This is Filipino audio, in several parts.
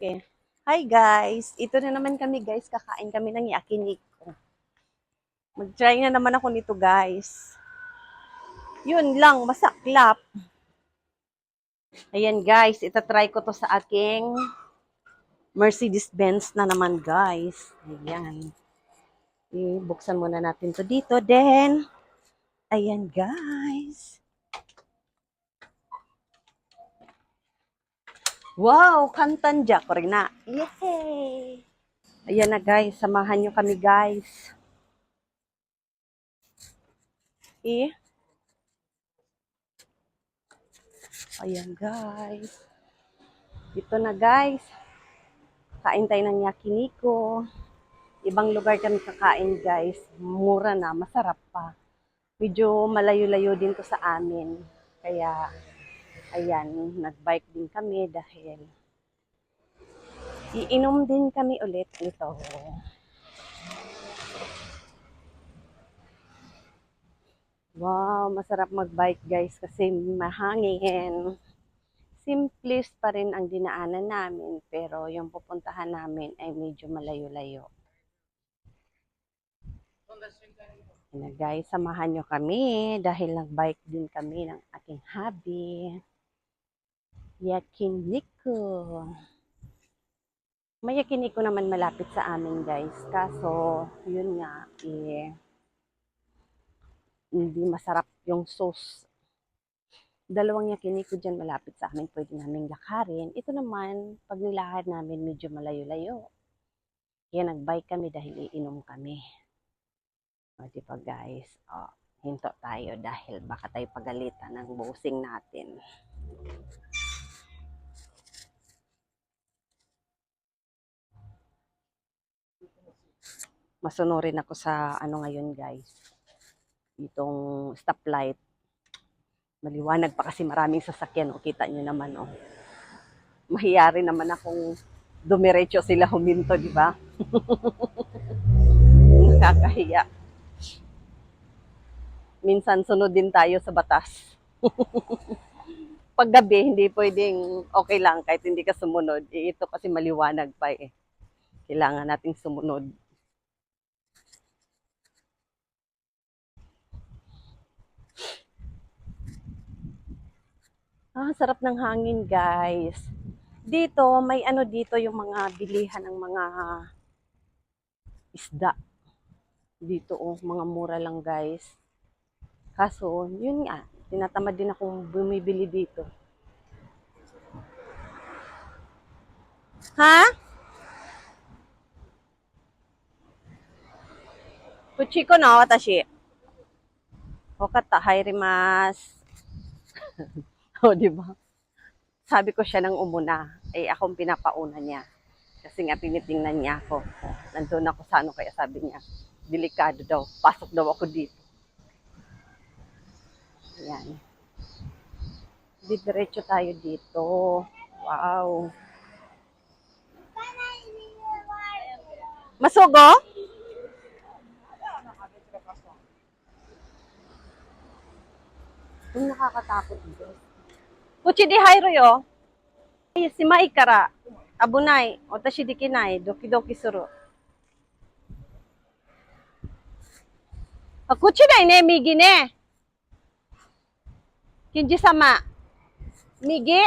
Okay. Hi guys! Ito na naman kami guys. Kakain kami ng yakiniku. Mag-try na naman ako nito guys. Yun lang, masaklap. Ayan guys, itatry ko to sa aking Mercedes-Benz na naman guys. Ayan. Ibuksan muna natin to dito. Then, ayan guys. Wow! Kantanja ko rin na. Yay! Ayan na guys, samahan nyo kami guys. Ayan guys. Ito na guys. Kain tayo ng yakiniku. Ibang lugar kami kakain guys. Mura na, masarap pa. Medyo malayo-layo din to sa amin. Kaya, ayan, nag-bike din kami dahil iinom din kami ulit nito. Wow, masarap mag-bike guys kasi mahangin. Simplest pa rin ang dinaanan namin pero yung pupuntahan namin ay medyo malayo-layo. Na guys, samahan nyo kami dahil nag-bike din kami ng aking hubby. Yakiniku. May yakiniku naman malapit sa amin guys. Kaso, yun nga, hindi masarap yung sauce. Dalawang yakiniku dyan malapit sa amin, pwede namin lakarin. Ito naman, pag nilakad namin, medyo malayo-layo. Kaya nag-bike kami dahil iinom kami. O, diba guys? O, hinto tayo dahil baka tayo pagalitan ng bossing natin. Masunurin ako sa ano ngayon guys. Itong stoplight. Maliwanag pa kasi maraming sasakyan. O, kita nyo naman o. Mahiyari naman akong dumiretso sila huminto, di ba? Nakakahiya. Minsan sunod din tayo sa batas. Pag gabi, hindi pwedeng okay lang kahit hindi ka sumunod. Ito kasi maliwanag pa eh. Kailangan nating sumunod. Sarap ng hangin guys. Dito, may ano dito yung mga bilihan ng mga isda. Dito mga mura lang guys. Kaso, yun nga, tinatamad din akong bumibili dito. Ha? Kuchiko no, watashi. Wakata, hairimasu. O, di ba? Sabi ko siya nang umuna. Akong pinapauna niya. Kasi nga tinitingnan niya ako. Nandun ako sa ano kaya sabi niya. Delikado daw. Pasok daw ako dito. Ayan. Diretso tayo dito. Wow. Masugo? Yung nakakatakot dito. Kuchi di hayro yo. Si Mai kara. Abunai. Watashi dekinai. Doki doki suru. Kuchi dai ne, migi ne. Kinji-sama. Migi.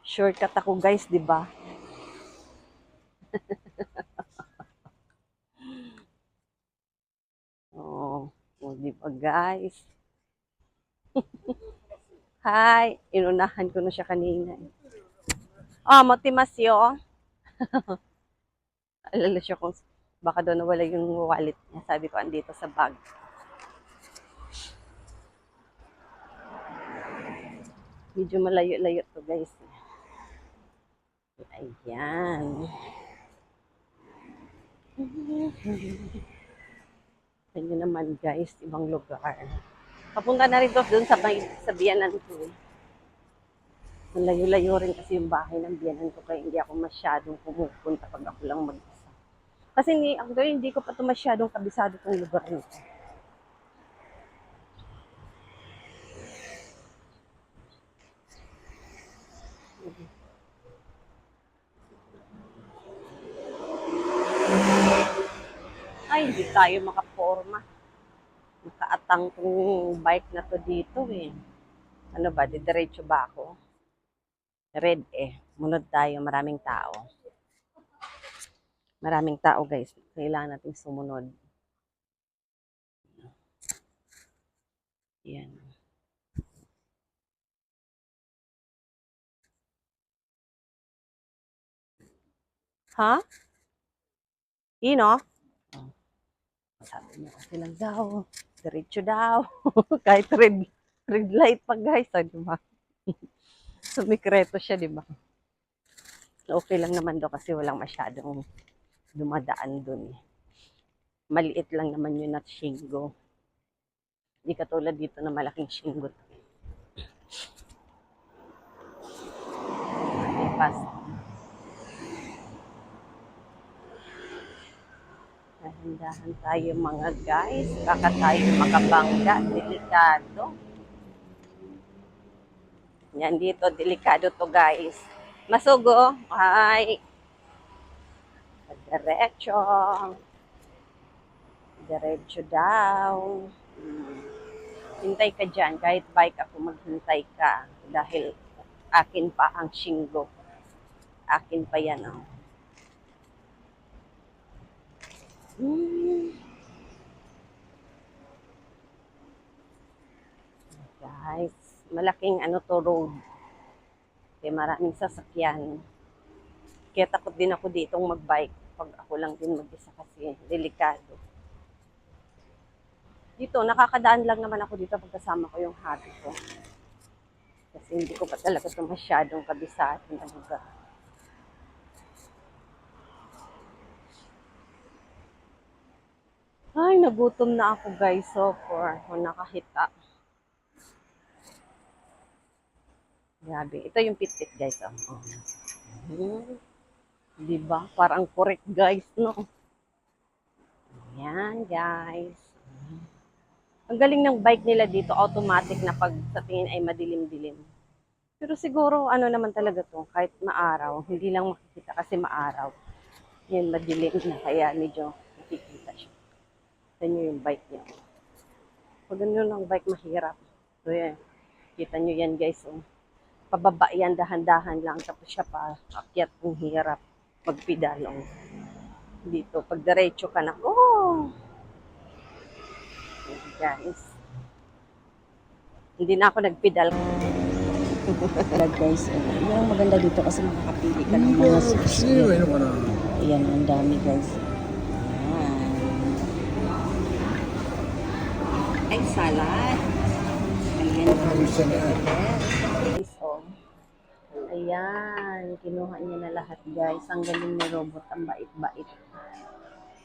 Shortcut ako guys, di ba? Di ba guys? Hi, inunahan ko na siya kanina. Motimasyo. Alala siya kung baka doon nawala yung wallet niya. Sabi ko, andito sa bag. Medyo malayo-layo to guys. Ayan. Ayan naman guys, ibang lugar. Papunta na rin doon sa biyanan ko. Malayo-layo rin kasi yung bahay ng biyanan ko kaya hindi ako masyadong pumupunta pag ako lang mag-isa. Kasi hindi ko pa ito masyadong kabisado itong lugar nito. tayo makaporma. Nakaatang tong bike na to dito eh. Ano ba, didiretso ba ako? Red eh. Munod tayo, maraming tao. Maraming tao guys. Kailangan natin sumunod. Yan. Ha? Ino? Oh, sabi niya, okay lang daw. Diretso daw. Kahit red light pa guys. Oh, diba? Sumikreto siya, diba? Okay lang naman daw kasi walang masyadong dumadaan dun. Maliit lang naman yun at Shingo. Hindi katulad dito na malaking Shingo. Pas. Dahan-dahan tayo mga guys. Baka tayo makabangga. Delikado. Yan dito, delikado to guys. Masugo. Ay. Diretso. Diretso daw. Hintay ka dyan. Kahit bike ako, maghintay ka. Dahil akin pa ang Shingo. Akin pa yan, oh. Guys, malaking ano to road. Kaya maraming sasakyan. Kaya takot din ako ditong magbike. Pag ako lang din mag-isa kasi delikado. Dito, nakakadaan lang naman ako dito pagkasama ko yung hobby ko. Kasi hindi ko pa talaga ito masyadong kabisado na lugar. Ay, nagutom na ako guys. So far, nakahita. Grabe. Ito yung pit-pit guys. Oh. Diba? Parang correct guys, no? Yan guys. Ang galing ng bike nila dito, automatic na pag sa tingin ay madilim-dilim. Pero siguro, ano naman talaga to, kahit maaraw, hindi lang makikita kasi maaraw. Yan, madilim na, kaya medyo nakikita siya. Ito nyo yung bike niya. Pag ganun ng bike, mahirap. So yan, kita nyo yan guys. Oh. Pababa yan, dahan-dahan lang. Tapos siya pa, akyat, ang hirap. Magpidalong. Dito, pag diretso ka na, oh! Guys. Hindi na ako nagpidal. Guys, yung maganda dito kasi makakapili ka ng mga sushi. Ayan, ang dami guys. Ayan. Ay, salad. Ayan. Guys, oh. Ayan, kinuha niya na lahat guys. Ang galing ni robot, ang bait-bait.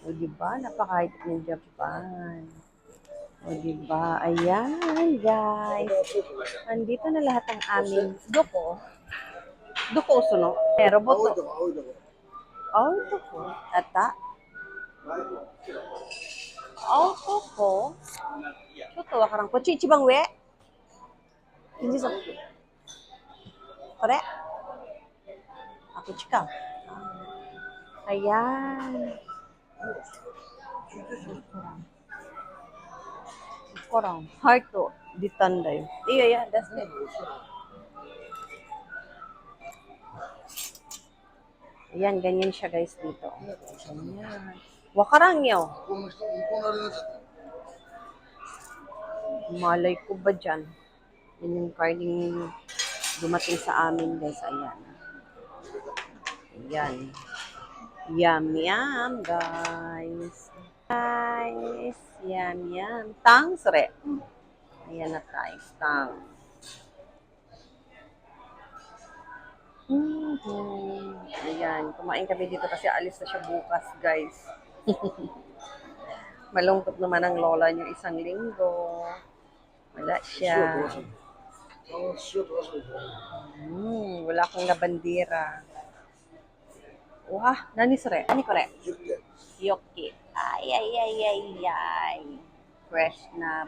O diba, napakahit ng Japan. O diba, ayan guys. Nandito na lahat ng aming duko. Duko suno. Robot to. Oh, duko. Ata. Oh, duko. Tuto, wakarang ko. Chichibang we. Hindi sa. Kore. Ako chika. Ayan. Korang. Heart to. Ditanday. Iya, that's it. Ayan, ganyan siya guys dito. Ayan. Wakarang yaw. Malay ko ba dyan? Yan yung carding dumating sa amin guys. Ayan. Ayan. Yum, yum, guys. Guys, yum, yum. Tang, sore. Ayan na tayo, tang. Ayan, kumain kami dito kasi alis na siya bukas, guys. Malungkot naman ang lola niyo isang linggo. Wala siya. Wala akong nabandira. Wah, nani sore? Nani kore? Yoki. Ay. Fresh na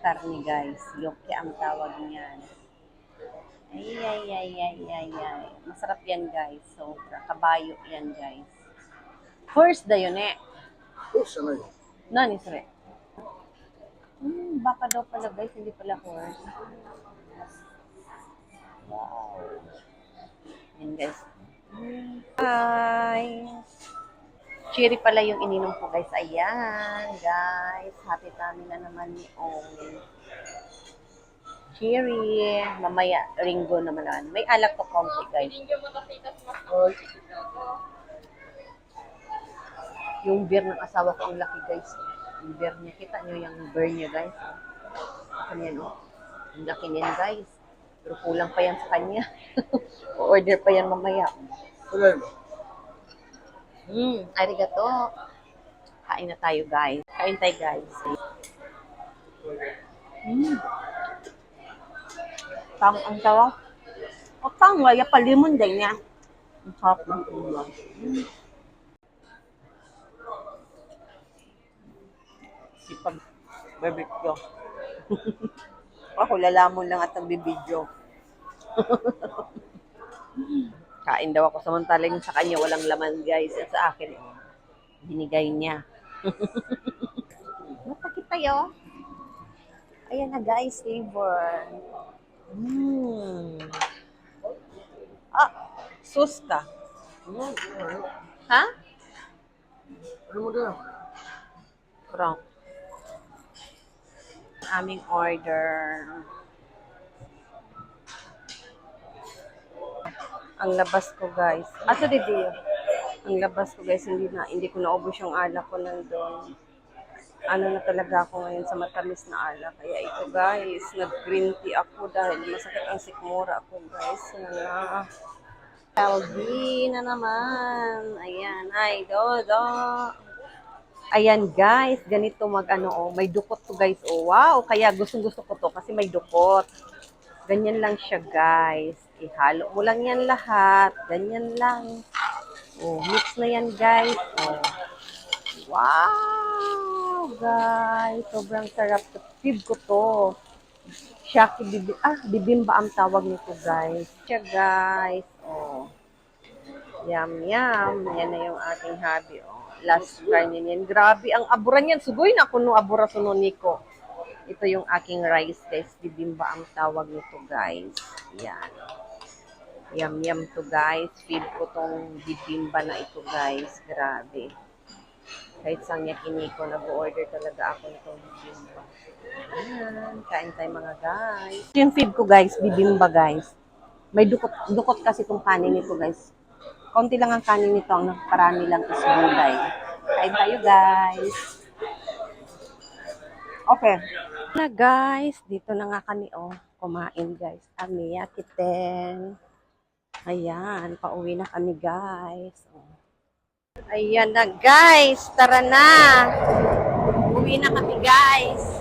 karni guys. Yoki ang tawag niyan. Ay. Masarap yan guys. Sobra. Kabayo yan guys. First da yun eh. Nani, sir? Baka daw pala guys, hindi pala horse. Wow. Yan guys. Guys. Cherry pala yung ininom ko guys. Ayan, guys. Happy tummy na naman ni Owen. Cherry. Mamaya, ringgo naman naman. May alak to konti guys. Yung beer ng asawa ko ang laki guys. Yung beer niya. Kita nyo yung beer niya guys. Ano yan oh. Ang laki niyan guys. Pero kulang pa yan sa kanya. O-order pa yan mamaya. Arigato. Kain na tayo guys. Kain tayo guys. Ang sarap. O wala pa limon din niya. Ang sarap ng ulam. Sipag bebek ko. Ako lalamon lang at nagbibideo. Kain daw ako samantalang sa kanya walang laman guys. At sa akin, binigay niya. Matakit tayo. Ayan na guys, flavor. Sus ka. Ha? Ano mo doon? Wrong. Aming order. Ang labas ko guys. Ato dito. Ang labas ko guys, hindi ko naubos yung alak ko nandun. Ano na talaga ako ngayon sa matamis na alak. Kaya ito guys, nag-green tea ako dahil masakit ang sikmura ako guys. LB na naman. Ayan, ay, dodo. Ayan guys, ganito may dukot to guys. Oh, wow, kaya gustong-gusto ko to kasi may dukot. Ganyan lang siya guys. Ihalo mo lang yan lahat. Ganyan lang. Oh, mix na yan guys. Oh. Wow, guys. Sobrang sarap. Fib ko to. Shaki bibimba ang tawag nito guys. Siya guys. Oh. Yum, yum. Yan na yung aking hobby. Oh. Last try niyan. Grabe, ang abura niyan. Sugoy na kuno abura suno niko. Ito yung aking rice guys. Bibimba ang tawag nito guys. Yan. Yum, yum to guys. Feed ko tong bibimba na ito guys. Grabe. Kahit sang yakiniko, nag-order talaga ako nitong bibimba. Ayan. Kain tayo mga guys. Yung feed ko guys, bibimba guys. May dukot kasi itong kanin nito guys. Kaunti lang ang kanin nito, ang parami lang is gulay. Kain tayo guys. Okay. Na guys, dito na nga kami kumain guys. Amiya kiten. Ayan, pauwi na kami guys. Ayan na guys, tara na. Uwi na kami guys.